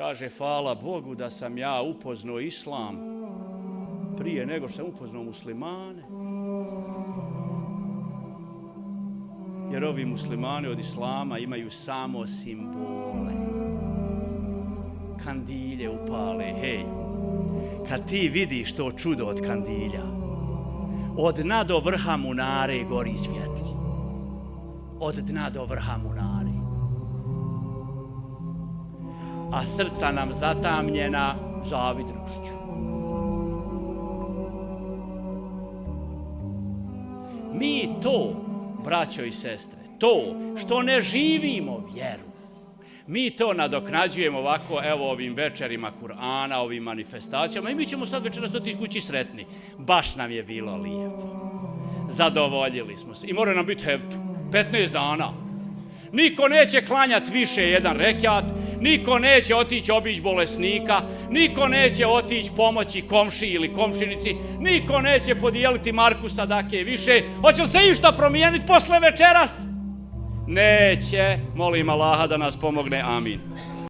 Kaže, hvala Bogu da sam ja upoznao islam prije nego što sam upoznao muslimane. Jer ovi muslimani od islama imaju samo simbole. Kandilje upale, hej. Kad ti vidiš to čudo od kandilja, od dna do vrha munare gori svjetlo. Od dna do vrha munare. A srca nam zatamnjena zavidnošću. Mi to, braćo i sestre, to što ne živimo vjeru, mi to nadoknađujemo ovako, evo ovim večerima Kur'ana, ovim manifestacijama i mi ćemo sad večeras otići kući sretni. Baš nam je bilo lijepo. Zadovoljili smo se. I mora nam biti heftu. 15 dana. Niko neće klanjati više jedan rekat, niko neće otići obići bolesnika, niko neće otići pomoći komši ili komšinici, niko neće podijeliti marku sadake više. Hoće li se išta promijeniti posle večeras? Neće. Molim Allaha da nas pomogne. Amin.